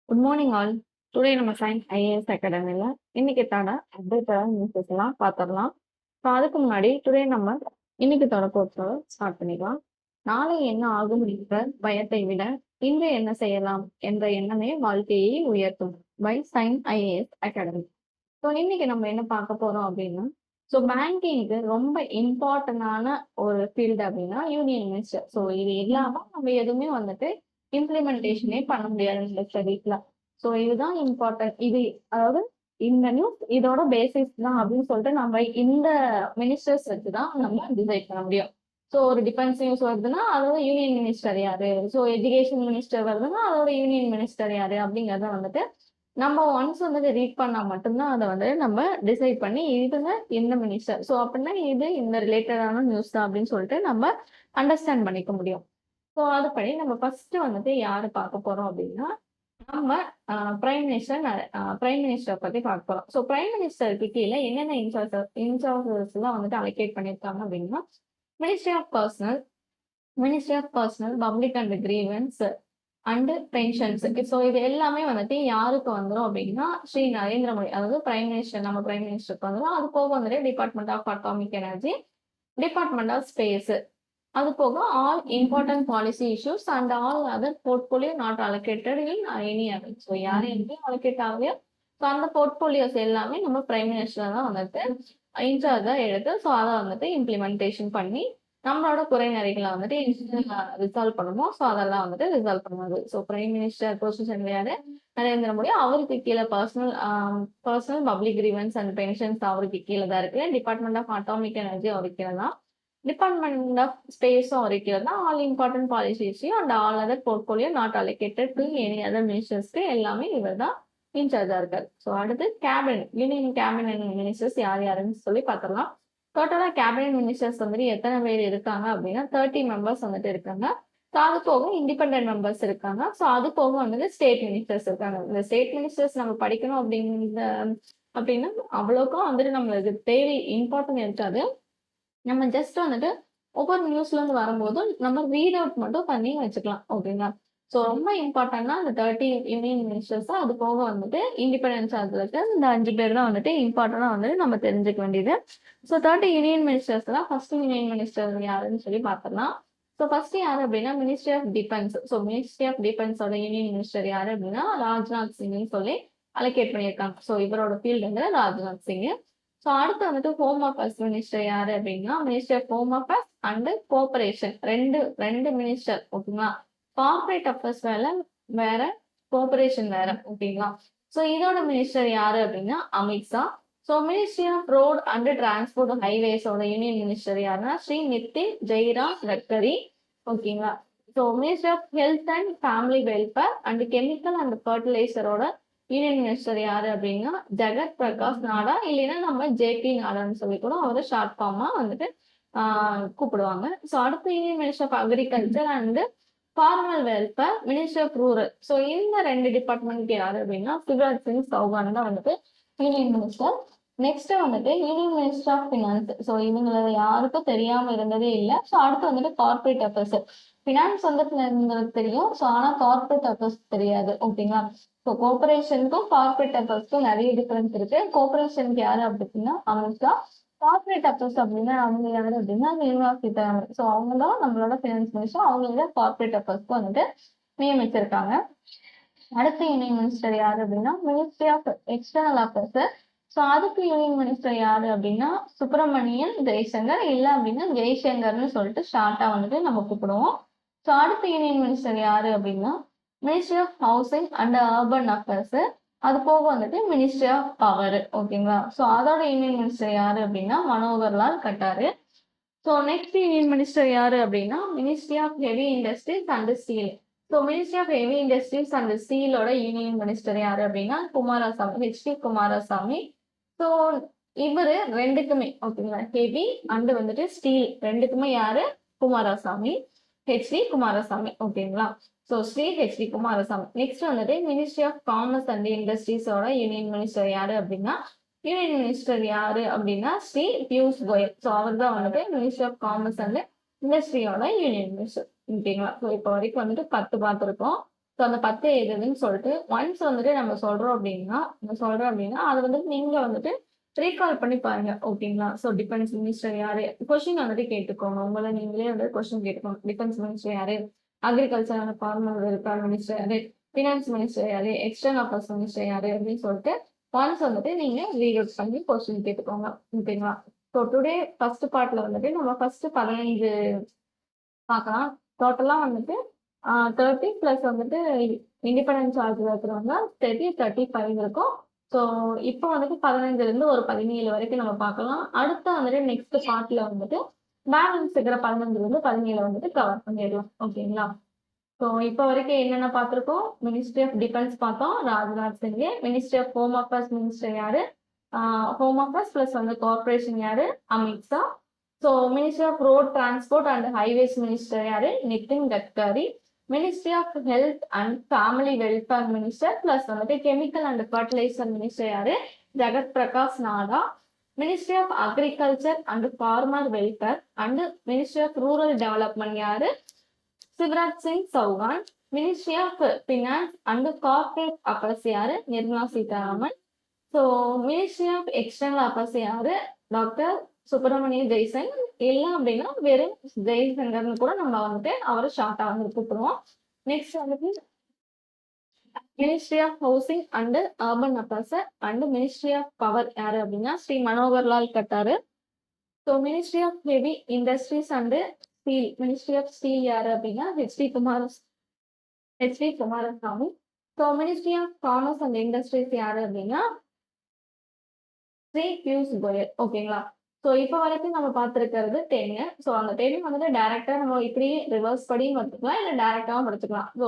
Good morning all. Today நம்ம science IAS அகாடமியில் இன்னைக்குத்தான அப்டேட்டான newses எல்லாம் பார்த்துடலாம். ஸோ அதுக்கு முன்னாடி டுடே நம்ம இன்னைக்குத்தோட கோர்ஸை ஸ்டார்ட் பண்ணிக்கலாம். நாளை என்ன ஆகும் என்ற பயத்தை விட இன்று என்ன செய்யலாம் என்ற எண்ணமே வாழ்க்கையை உயர்த்தும். By science IAS academy. So இன்னைக்கு நம்ம என்ன பார்க்க போறோம் அப்படின்னா, ஸோ பேங்கிங்க்கு ரொம்ப இம்பார்ட்டன்டான ஒரு ஃபீல்டு அப்படின்னா யூனியன் மினிஸ்டர். ஸோ இது இல்லாம நம்ம எதுவுமே வந்துட்டு இம்ப்ளிமெண்டேஷனே பண்ண முடியாது இந்த ஸ்டடீஸ்ல. ஸோ இதுதான் இம்பார்ட்டன்ட். இது அதாவது இந்த நியூஸ் இதோட பேசிஸ் தான் அப்படின்னு சொல்லிட்டு நம்ம இந்த மினிஸ்டர்ஸ் வச்சு தான் நம்ம டிசைட் பண்ண முடியும். ஸோ ஒரு டிஃபென்ஸ் நியூஸ் வருதுன்னா அதோட யூனியன் மினிஸ்டர் யாரு, ஸோ எஜுகேஷன் மினிஸ்டர் வருதுன்னா அதோட யூனியன் மினிஸ்டர் யாரு அப்படிங்கறத வந்துட்டு நம்ம ஒன்ஸ் வந்துட்டு ரீட் பண்ணா மட்டும்தான் அதை வந்து நம்ம டிசைட் பண்ணி இதுங்க இந்த மினிஸ்டர், ஸோ அப்படின்னா இது இந்த ரிலேட்டடான நியூஸ் தான் அப்படின்னு சொல்லிட்டு நம்ம அண்டர்ஸ்டாண்ட் பண்ணிக்க முடியும். ஸோ அதுபடி நம்ம ஃபர்ஸ்ட் வந்துட்டு யாரு பார்க்க போறோம் அப்படின்னா, நம்ம பிரைம் மினிஸ்டர் பத்தி பார்க்க போறோம். ஸோ பிரைம் மினிஸ்டருக்கு கீழே என்னென்ன இன்சார்ஜஸ் எல்லாம் வந்துட்டு அலோகேட் பண்ணியிருக்காங்க அப்படின்னா, ministry of personnel public and grievances and pensions. So இது எல்லாமே வந்துட்டு யாருக்கு வந்துடும் அப்படின்னா ஸ்ரீ நரேந்திர மோடி, அதாவது பிரைம் மினிஸ்டர், நம்ம பிரைம் மினிஸ்டருக்கு வந்துடும். அது போக வந்துட்டு department of atomic energy, department of space, அது போக all important policy issues and all other portfolio not allocated in any other. So யாரும் எதுவும் அலோகேட் ஆகலையோ ஸோ அந்த போர்ட்போலியோஸ் எல்லாமே நம்ம பிரைம் மினிஸ்டர் தான் வந்துட்டு இன்சார்ஜா எடுத்து ஸோ அதை வந்துட்டு இம்ப்ளிமெண்டேஷன் பண்ணி நம்மளோட குறைநிறைகளை வந்துட்டு ரிசால்வ் பண்ணுவோம். ஸோ அதெல்லாம் வந்துட்டு ரிசால்வ் பண்ணுவாங்க. ஸோ பிரைம் மினிஸ்டர் பொசிஷன் யாரு, நரேந்திர மோடி. அவருக்கு கீழே personal public grievance and pensions அவருக்கு கீழே தான் இருக்கு. டிபார்ட்மெண்ட் ஆஃப் அட்டாமிக் எனர்ஜி அவருக்கு கீழே தான். டிபார்ட்மெண்ட் ஆஃப் ஸ்பேஸும் அவருக்கு கீழே தான். All important policies and all other portfolio not allocated to any other மினிஸ்டர்ஸ்க்கு எல்லாமே இவர் தான் இன்சார்ஜா இருக்காரு. ஸோ அடுத்து கேபினட், யூனியன் கேபினட் மினிஸ்டர்ஸ் யார் யாருன்னு சொல்லி பார்த்துடலாம். டோட்டலா கேபினட் மினிஸ்டர்ஸ் வந்துட்டு எத்தனை பேர் இருக்காங்க அப்படின்னா 30 மெம்பர்ஸ் வந்துட்டு இருக்காங்க. ஸோ அது போக இண்டிபெண்டன்ட் மெம்பர்ஸ் இருக்காங்க. ஸோ அது போக வந்துட்டு ஸ்டேட் மினிஸ்டர்ஸ் இருக்காங்க. இந்த ஸ்டேட் மினிஸ்டர்ஸ் நம்ம படிக்கணும் அப்படின்னா அவ்வளோக்கும் வந்துட்டு நம்மளுக்கு தேவை இம்பார்ட்டன்ட் இருக்காது. நம்ம ஜஸ்ட் வந்துட்டு ஒவ்வொரு நியூஸ்ல இருந்து வரும்போது நம்ம ரீட் அவுட் மட்டும் பண்ணி வச்சுக்கலாம். ஓகேங்களா? ஸோ ரொம்ப இம்பார்ட்டன்ட்னா இந்த 30 யூனியன் மினிஸ்டர்ஸ், அது போக வந்துட்டு இண்டிபெண்டன்ஸ் சார்ஜில் இருக்க இந்த 5 பேர் தான் வந்துட்டு இம்பார்ட்டன்டா வந்துட்டு நம்ம தெரிஞ்சுக்க வேண்டியது. ஸோ 30 யூனியன் மினிஸ்டர்ஸ் தான். ஃபர்ஸ்ட் யூனியன் மினிஸ்டர் யாருன்னு சொல்லி பார்த்துடலாம். ஸோ ஃபர்ஸ்ட் யாரு அப்படின்னா ministry of defence. So ministry of டிஃபென்ஸோட யூனியன் மினிஸ்டர் யாரு அப்படின்னா ராஜ்நாத் சிங்னு சொல்லி அலோகேட் பண்ணியிருக்காங்க. ஸோ இவரோட ஃபீல்டுங்கிற ராஜ்நாத் சிங். ஸோ அடுத்து வந்துட்டு ஹோம் அஃபேர்ஸ் மினிஸ்டர் யாரு அப்படின்னா minister of home affairs and cooperation. ரெண்டு மினிஸ்டர். ஓகேங்களா? கார்பரேட் அஃபேர்ஸ் வேற, கோஆபரேஷன் வேற. ஓகேங்களா? ஸோ இதோட மினிஸ்டர் யாரு அப்படின்னா Amit Shah. So ministry of road and transport ஹைவேஸோட யூனியன் மினிஸ்டர் யாருன்னா ஸ்ரீ நிதின் ஜெய்ராம் கட்கரி. ஓகேங்களா? So minister of health and family welfare and chemical and ஃபர்டிலைசரோட யூனியன் மினிஸ்டர் யாரு அப்படின்னா ஜெகத் பிரகாஷ் நாடா, இல்லைன்னா நம்ம ஜேபி நாடான்னு சொல்லி கூட அவரை ஷார்ட் ஃபார்மா வந்துட்டு கூப்பிடுவாங்க. ஸோ அடுத்து union minister of agriculture and farmer welfare, minister of rural. So இந்த ரெண்டு டிபார்ட்மெண்ட்க்கு யாரு அப்படின்னா சிவராஜ் சிங் சௌகான் தான் வந்துட்டு யூனியன் மினிஸ்டர். நெக்ஸ்ட் வந்துட்டு union minister of finance. So இவங்களை யாருக்கும் தெரியாம இருந்ததே இல்லை. ஸோ அடுத்து வந்துட்டு கார்பரேட் அஃபேர்ஸ். பினான்ஸ் வந்துட்டு இருந்தது தெரியும். ஸோ ஆனா கார்பரேட் அஃபேர்ஸ் தெரியாது. ஓகேங்களா? ஸோ கோஆபரேஷனுக்கும் கார்பரேட் அஃபேர்ஸ்க்கும் நிறைய டிஃபரன்ஸ் இருக்கு. கோஆபரேஷனுக்கு யாரு அப்படின்னா அமித்ஷா. கார்பரேட் அஃபேர்ஸ் அப்படின்னா அவங்க யாரு அப்படின்னா நிர்மலா சீதாராமன். ஸோ அவங்க தான் நம்மளோட பினான்ஸ் மினிஸ்டர். அவங்க கார்பரேட் அஃபேர்ஸ்க்கு வந்துட்டு நியமிச்சிருக்காங்க. அடுத்த யூனியன் மினிஸ்டர் யாரு அப்படின்னா ministry of external affairs. So அதுக்கு யூனியன் மினிஸ்டர் யாரு அப்படின்னா சுப்பிரமணியன் ஜெய்சங்கர், இல்லை அப்படின்னா ஜெய்சங்கர்னு சொல்லிட்டு ஷார்ட்டா வந்துட்டு நம்ம கூப்பிடுவோம். ஸோ அடுத்த யூனியன் மினிஸ்டர் யாரு அப்படின்னா ministry of housing and urban affairs. அது போக வந்துட்டு மினிஸ்ட்ரி ஆஃப் பவர். ஓகேங்களா? ஸோ அதோட யூனியன் மினிஸ்டர் யாரு அப்படின்னா Manohar Lal Khattar. So next union minister யாரு அப்படின்னா ministry of heavy industries and steel. So ministry of heavy industries and ஸ்டீலோட யூனியன் மினிஸ்டர் யாரு அப்படின்னா குமாரசாமி, ஹெச்டி குமாரசாமி. ஸோ இவரு ரெண்டுக்குமே ஓகேங்களா, ஹெவி அண்ட் வந்துட்டு ஸ்டீல் ரெண்டுக்குமே யாரு குமாரசாமி, ஹெச்டி குமாரசாமி. ஓகேங்களா? So Shri HD Kumaraswamy. Next வந்துட்டு மினிஸ்ட்ரி ஆஃப் காமர்ஸ் அண்ட் இண்டஸ்ட்ரீஸோட யூனியன் மினிஸ்டர் யாரு அப்படின்னா ஸ்ரீ பியூஷ் கோயல். ஸோ அவர் தான் வந்துட்டு மினிஸ்ட்ரி ஆஃப் காமர்ஸ் அண்ட் இண்டஸ்ட்ரியோட யூனியன் மினிஸ்டர். ஓகேங்களா? ஸோ இப்போ வரைக்கும் வந்துட்டு 10 பார்த்துருக்கோம். ஸோ அந்த 10 எதுன்னு சொல்லிட்டு ஒன்ஸ் வந்துட்டு நம்ம சொல்றோம் அப்படின்னா அது வந்துட்டு நீங்க வந்துட்டு ரீகால் பண்ணி பாருங்க. ஓகேங்களா? ஸோ டிஃபென்ஸ் மினிஸ்டர் யாரு? கொஸ்டின் வந்துட்டு கேட்டுக்கோங்க. உங்களை நீங்களே வந்து கொஸ்டின் கேட்டுக்கோங்க. டிஃபென்ஸ் மினிஸ்டர் யாரு? Agriculture and farmer welfare minister யாரு? ஃபினான்ஸ் மினிஸ்டர் யாரு? எக்ஸ்டர்னல் அஃபேர்ஸ் மினிஸ்டர் யாரு? அப்படின்னு சொல்லிட்டு ஒன்ஸ் வந்துட்டு நீங்க ரீட் அவுட் பண்ணி கொஸ்டின் கேட்டுக்கோங்க. ஓகேங்களா? ஸோ டுடே ஃபர்ஸ்ட் பார்ட்ல வந்துட்டு நம்ம ஃபர்ஸ்ட் 15 பார்க்கலாம். டோட்டலா வந்துட்டு 30 பிளஸ் வந்துட்டு இண்டிபெண்டன்ஸ் சார்ஜ் இருக்கிறவங்க 35 இருக்கும். ஸோ இப்போ வந்துட்டு 15ல இருந்து ஒரு 17 வரைக்கும் நம்ம பார்க்கலாம். அடுத்த வந்துட்டு நெக்ஸ்ட் பார்ட்ல வந்துட்டு பேலன்ஸ் இருக்கிற 15ல இருந்து 17 வந்துட்டு கவர் பண்ணிடலாம். ஓகேங்களா? ஸோ இப்போ வரைக்கும் என்னென்ன பார்த்துருக்கோம்? மினிஸ்ட்ரி ஆஃப் டிஃபென்ஸ் பார்த்தோம், Rajnath Singh. Ministry of home affairs minister யாரு? ஹோம் அஃபேர்ஸ் பிளஸ் வந்து கார்பரேஷன் யாரு? Amit Shah. So ministry of road transport and highways minister யாரு? Nitin Gadkari. Ministry of health and family welfare minister plus வந்துட்டு கெமிக்கல் அண்ட் ஃபர்டிலைசர் மினிஸ்டர் யாரு? Jagat Prakash Nadda. Ministry of agriculture and farmer welfare and ministry of rural development யாரு? Shivraj Singh Chouhan. Ministry of finance and corporate affairs யாரு? Nirmala Sitharaman. So ministry of external affairs யாரு? Doctor Subramanya Jaishankar. இல்லை அப்படின்னா வெறும் ஜெய்சங்கர்னு கூட நம்ம வந்துட்டு அவரை ஷார்ட்டா வந்து கூப்பிடுவோம். நெக்ஸ்ட் வந்துட்டு ministry of housing and urban affairs and ministry of power யாரு அப்படின்னா Shri Manoharlal Khattar. So ministry of heavy industries and steel, ministry of steel யாரு அப்படின்னா HD Kumaraswamy. So ministry of commerce and industries யாரு அப்படின்னா ஸ்ரீ பியூஷ் கோயல். ஓகேங்களா? ஸோ இப்போ வரைக்கும் நம்ம பார்த்துருக்கிறது 10. ஸோ அந்த 10 வந்துட்டு டைரக்டா நம்ம இப்படி ரிவர்ஸ் படியும் எடுத்துக்கலாம், இல்லை டைரக்டாவும் எடுத்துக்கலாம். ஸோ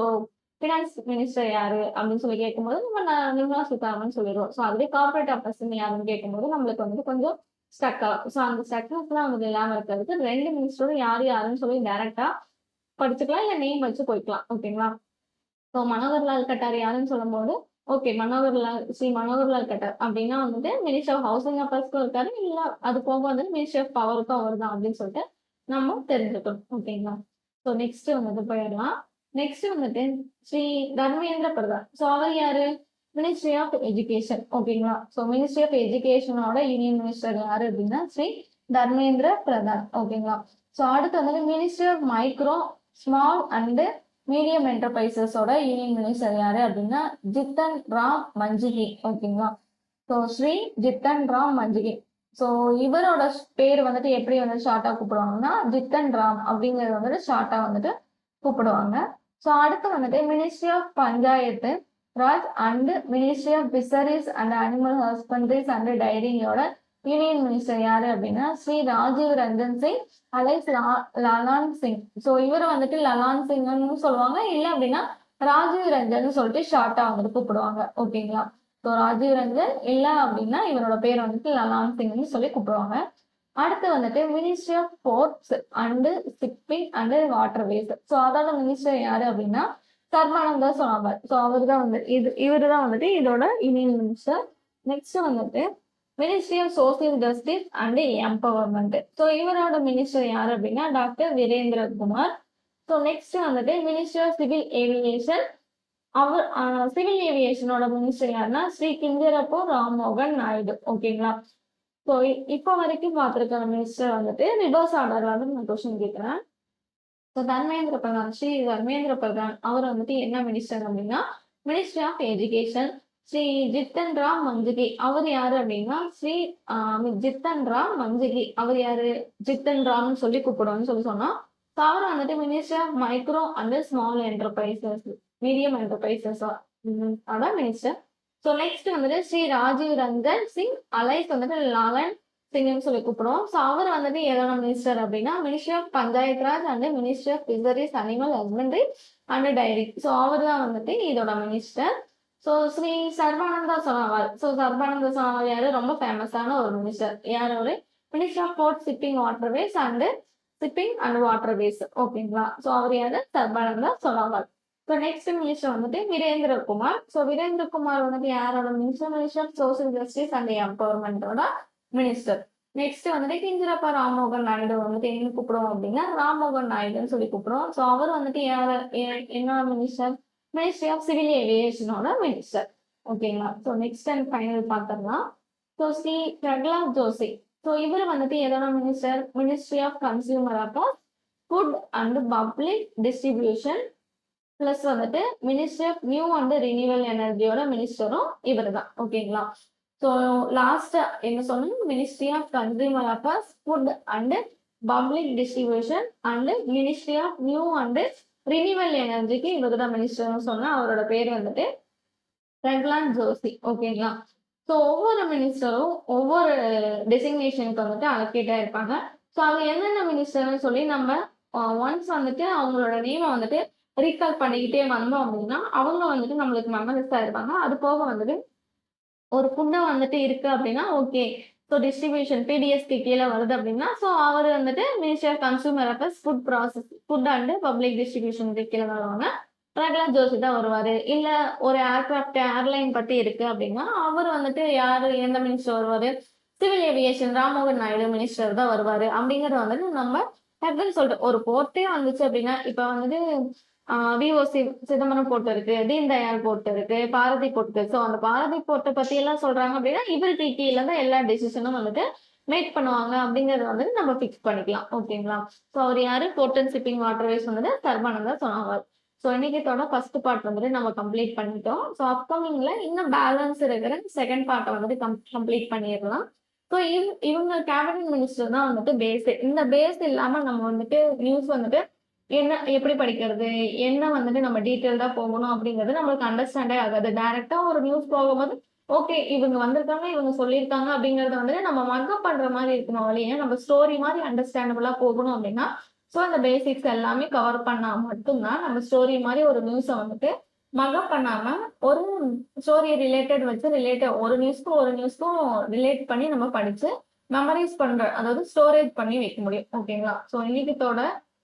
ஃபினான்ஸ் மினிஸ்டர் யாரு அப்படின்னு சொல்லி கேட்கும்போது நம்ம நிர்மலா சீதாராமன் சொல்லிடுவோம். ஸோ அதுவே கார்பரேட் அஃபேர்ஸ் யாருன்னு கேட்கும்போது நம்மளுக்கு வந்துட்டு கொஞ்சம் ஸ்டக் ஆகும். ஸோ அந்த ஸ்டக்னஸ்லாம் வந்து இல்லாமல் இருக்கிறதுக்கு 2 மினிஸ்டரும் யாருன்னு சொல்லி டைரக்டா படிச்சுக்கலாம், இல்லை நேம் வச்சு போய்க்கலாம். ஓகேங்களா? ஸோ மனோகர்லால் கட்டார் யாருன்னு சொல்லும்போது ஓகே, ஸ்ரீ மனோகர்லால் கட்டார் அப்படின்னா வந்துட்டு மினிஸ்டர் ஆஃப் ஹவுசிங் அஃபேர்ஸ்க்கும் இருக்காரு, இல்லை அது போக வந்துட்டு மினிஸ்டர் ஆஃப் பவருக்கும் அவர் தான் அப்படின்னு சொல்லிட்டு நம்ம தெரிஞ்சுக்கணும். ஓகேங்களா? ஸோ நெக்ஸ்ட் வந்துட்டு போயிடலாம். நெக்ஸ்ட் வந்துட்டு ஸ்ரீ தர்மேந்திர பிரதான். ஸோ அவர் யாரு? Ministry of education. ஓகேங்களா? ஸோ மினிஸ்ட்ரி ஆஃப் எஜுகேஷனோட யூனியன் மினிஸ்டர் யாரு அப்படின்னா ஸ்ரீ தர்மேந்திர பிரதான். ஓகேங்களா? ஸோ அடுத்து வந்துட்டு ministry of micro small and medium என்டர்பிரைசஸோட யூனியன் மினிஸ்டர் யாரு அப்படின்னா ஜித்தன் ராம் மஞ்சிகி. ஓகேங்களா? ஸோ ஸ்ரீ ஜித்தன் ராம் மஞ்சிகி. ஸோ இவரோட பேர் வந்துட்டு எப்படி வந்து ஷார்ட்டா கூப்பிடுவாங்கன்னா ஜித்தன் ராம் அப்படிங்கிறது வந்துட்டு ஷார்ட்டா வந்துட்டு கூப்பிடுவாங்க. ஸோ அடுத்து வந்துட்டு ministry of Panchayat Raj and ministry of fisheries and animal husbandries and டைரிங்கோட யூனியன் மினிஸ்டர் யாரு அப்படின்னா ஸ்ரீ ராஜீவ் ரஞ்சன் சிங் அலைஸ் லலான் சிங். ஸோ இவரை வந்துட்டு லலான் சிங்னு சொல்லுவாங்க, இல்லை அப்படின்னா ராஜீவ் ரஞ்சன் சொல்லிட்டு ஷார்ட்டா வந்துட்டு கூப்பிடுவாங்க. ஓகேங்களா? ஸோ ராஜீவ் ரஞ்சன் இல்லை அப்படின்னா இவரோட பேர் வந்துட்டு லலான் சிங்னு சொல்லி கூப்பிடுவாங்க. அடுத்து வந்துட்டு ministry of ports and shipping and waterways. So அதோட மினிஸ்டர் யாரு அப்படின்னா சர்பானந்தா சோனோவால். ஸோ அவர் தான் வந்து இவரு தான் வந்துட்டு இதோட யூனியன் மினிஸ்டர். நெக்ஸ்ட் வந்துட்டு ministry of social justice and empowerment. So இவரோட மினிஸ்டர் யார் அப்படின்னா doctor Virendra Kumar. So next வந்துட்டு மினிஸ்ட்ரி ஆஃப் சிவில் ஏவியேஷன். அவர் சிவில் ஏவியேஷனோட மினிஸ்டர் யாருன்னா ஸ்ரீ கிஞ்சரப்போ ராம்மோகன் நாயுடு. ஓகேங்களா? ஸோ இப்போ வரைக்கும் பார்த்துருக்கிற மினிஸ்டர் வந்துட்டு ரிவர்ஸ் ஆர்டர்ல வந்து நான் கொஸ்டின் கேட்குறேன். ஸோ ஸ்ரீ தர்மேந்திர பிரதான் அவர் வந்துட்டு என்ன மினிஸ்டர் அப்படின்னா ministry of education. Shri Jitan Ram Manjhi அவர் யாரு அப்படின்னா ஜித்தன் ராம் மஞ்சுகி அவர் யாரு? ஜித்தன் ராம்னு சொல்லி கூப்பிடுவோம்னு சொல்லி சொன்னா அவர் வந்துட்டு minister of micro and small enterprises medium enterprises அதான் மினிஸ்டர். ஸோ நெக்ஸ்ட் வந்துட்டு ஸ்ரீ ராஜீவ் ரஞ்சன் சிங் அலைஸ் வந்துட்டு லாலன் சிங்னு சொல்லி கூப்பிடுவோம். ஸோ அவர் வந்துட்டு எதோட மினிஸ்டர் அப்படின்னா ministry of Panchayati Raj and ministry of fisheries animal husbandry and dairy. So அவர் தான் வந்துட்டு இதோட minister. So Shri Sarbananda Sonowal. So Sarbananda Sonowal யாரு? ரொம்ப ஃபேமஸான ஒரு மினிஸ்டர். யார் ஒரு minister of port shipping waterways and waterways. ஓகேங்களா? ஸோ அவர் யாரு? Sarbananda Sonowal. So next minister வந்துட்டு வீரேந்திர குமார். ஸோ வீரேந்திர குமார் வந்துட்டு யாரோட minister? Minister of social justice and எம்பவர்மெண்டோட மினிஸ்டர். நெக்ஸ்ட் வந்துட்டு கிஞ்சிரப்பா ராம்மோகன் நாயுடு வந்துட்டு என்ன கூப்பிடுவோம் அப்படின்னா ராம்மோகன் நாயுடுன்னு சொல்லி கூப்பிடுவோம். ஸோ அவர் வந்துட்டு என்ன மினிஸ்டர்? மினிஸ்ட்ரி ஆஃப் சிவில் ஏவியேஷனோட மினிஸ்டர். ஓகேங்களா? ஸோ நெக்ஸ்ட் அண்ட் ஃபைனல் பார்த்தோம்னா, ஸோ ஸ்ரீ பிரகலாத் ஜோஷி. ஸோ இவர் வந்துட்டு எதோட minister? Ministry of consumer affairs, food and public distribution plus வந்துட்டு ministry of new and renewal எனர்ஜியோட மினிஸ்டரும் இவர் தான். ஓகேங்களா? ஸோ லாஸ்டா என்ன சொன்னோம்? Ministry of consumer affairs, food and public distribution and ministry of new and renewal எனர்ஜிக்கு இவர் தான் மினிஸ்டர்னு சொன்னா அவரோட பேர் வந்துட்டு பிரகலாத் ஜோஷி. ஓகேங்களா? ஸோ ஒவ்வொரு மினிஸ்டரும் ஒவ்வொரு டெசிக்னேஷனுக்கு வந்துட்டு அலோகேட்டா இருப்பாங்க. ஸோ அவங்க என்னென்ன மினிஸ்டர்னு சொல்லி நம்ம ஒன்ஸ் வந்துட்டு அவங்களோட நேமை வந்துட்டு ரீகால் பண்ணிக்கிட்டே வந்தோம் அப்படின்னா அவங்க வந்துட்டு நம்மளுக்கு மெமரிஸா இருப்பாங்க. அது போக வந்துட்டு ஒரு ஃபுட்டு வந்துட்டு இருக்கு அப்படின்னா ஓகே. ஸோ டிஸ்ட்ரிபியூஷன் பிடிஎஸ்க்கு கீழே வருது அப்படின்னா ஸோ அவர் வந்துட்டு ministry of consumer affairs, food process, food and public டிஸ்ட்ரிபியூஷனுக்கு கீழே வருவாங்க. பிரகலாத் ஜோஷி தான் வருவாரு. இல்ல ஒரு ஏர்கிராஃப்ட் ஏர்லைன் பத்தி இருக்கு அப்படின்னா அவர் வந்துட்டு யாரு எந்த மினிஸ்டர் வருவாரு? Civil aviation Rammohan Naidu minister தான் வருவாரு. அப்படிங்கறத வந்துட்டு நம்ம ஹெட்னு சொல்லிட்டு ஒரு போர்ட்டே வந்துச்சு அப்படின்னா இப்ப வந்துட்டு விஓசி சிதம்பரம் போர்ட் இருக்கு, தீன் தயாள் போர்ட் இருக்கு, பாரதி போர்ட் இருக்கு. ஸோ அந்த பாரதி போர்ட்டை பத்தி எல்லாம் சொல்றாங்க அப்படின்னா இவருக்கு கீழே தான் எல்லா டெசிஷனும் வந்துட்டு மேக் பண்ணுவாங்க அப்படிங்கறத வந்துட்டு நம்ம பிக்ஸ் பண்ணிக்கலாம். ஓகேங்களா? ஸோ அவர் யாரு? போர்ட் அண்ட் ஷிப்பிங் வாட்டர்வேஸ் வந்துட்டு சர்பானந்தா சோனோவால். ஸோ இன்னைக்கத்தோட ஃபர்ஸ்ட் பார்ட் வந்துட்டு நம்ம கம்ப்ளீட் பண்ணிட்டோம். ஸோ அப்கமிங்ல இன்னும் பேலன்ஸ் இருக்கிற செகண்ட் பார்ட்டை வந்துட்டு கம்ப்ளீட் பண்ணிடலாம். ஸோ இவங்க கேபினட் மினிஸ்டர் தான் வந்துட்டு பேஸ். இந்த பேஸ் இல்லாம நம்ம வந்துட்டு நியூஸ் வந்துட்டு என்ன எப்படி படிக்கிறது? என்ன வந்துட்டு நம்ம டீட்டெயில்டா போகணும் அப்படிங்கிறது நம்மளுக்கு அண்டர்ஸ்டாண்டே ஆகாது. டைரக்டா ஒரு நியூஸ் போகும்போது ஓகே இவங்க வந்திருக்காங்க, இவங்க சொல்லியிருக்காங்க அப்படிங்கறத வந்துட்டு நம்ம மக்கப் பண்ற மாதிரி இருக்கணும் வழியே நம்ம ஸ்டோரி மாதிரி அண்டர்ஸ்டாண்டபிளா போகணும் அப்படின்னா ஸோ அந்த பேசிக்ஸ் எல்லாமே கவர் பண்ணா மட்டும்தான் நம்ம ஸ்டோரி மாதிரி ஒரு நியூஸை வந்துட்டு மக்கப் பண்ணாம ஒரு ஸ்டோரி ரிலேட்டட் வச்சு ஒரு நியூஸ்க்கும் ரிலேட் பண்ணி நம்ம படிச்சு மெமரைஸ் பண்ற அதாவது ஸ்டோரேஜ் பண்ணி வைக்க முடியும். ஓகேங்களா? ஸோ இன்னைக்கத்தோட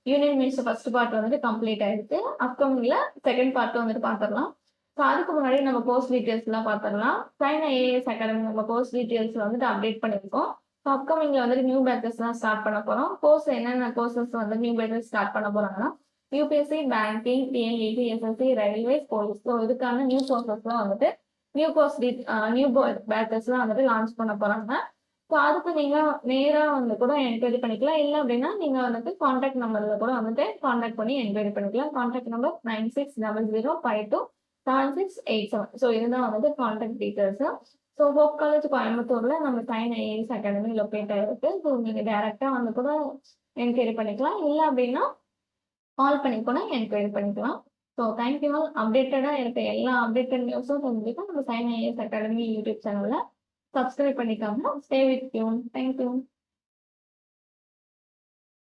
யூனியன் மினிஸ்டர் ஃபர்ஸ்ட் பார்ட் வந்துட்டு கம்ப்ளீட் ஆயிடுச்சு. அப்கமிங்ல செகண்ட் பார்ட் வந்துட்டு பார்த்துடலாம். ஸோ அதுக்கு முன்னாடி நம்ம கோர்ஸ் டீடைல்ஸ் எல்லாம் பார்த்துடலாம். சைனா ஏஎஸ் அகாடமி நம்ம கோர்ஸ் டீடைல்ஸ் வந்துட்டு அப்டேட் பண்ணியிருக்கோம். ஸோ அப்கமிங்ல வந்துட்டு நியூ பேச்சஸ் தான் ஸ்டார்ட் பண்ண போறோம். கோர்ஸ் என்னென்ன கோர்சஸ் வந்து நியூ பேச்சஸ் ஸ்டார்ட் பண்ண போறாங்கன்னா UPSC, banking, TNET, SSC, railways, police. So இதுக்கான நியூ கோர்சஸ்லாம் வந்துட்டு நியூ கோர்ஸ் நியூ பேச்சஸ்லாம் வந்துட்டு லான்ச் பண்ண போறாங்க. ஸோ அதுக்கு நீங்க நேரா வந்து கூட என்கொயரி பண்ணிக்கலாம். இல்லை அப்படின்னா நீங்க வந்துட்டு கான்டாக்ட் நம்பர்ல கூட வந்துட்டு கான்டாக்ட் பண்ணி என்கொயரி பண்ணிக்கலாம். Contact number 9600527687. ஸோ இதுதான் வந்துட்டு contact details. So hope college கோயம்புத்தூர்ல நம்ம சைன் ஐஏஎஸ் அகாடமி லொக்கேட் ஆயிருக்கு. ஸோ நீங்க டைரக்டா வந்து கூட என்கொயரி பண்ணிக்கலாம். இல்லை அப்படின்னா கால் பண்ணி கூட என்கொயரி பண்ணிக்கலாம். So thank you all. அப்டேட்டடா இருக்க எல்லா அப்டேட்டட் நியூஸும் தெரிஞ்சுக்க நம்ம சைன் ஐஏஎஸ் அகாடமி யூடியூப் சேனல்ல சப்ஸ்கிரைப் பண்ணிக்காங்க. Stay with tune. தேங்க்யூ.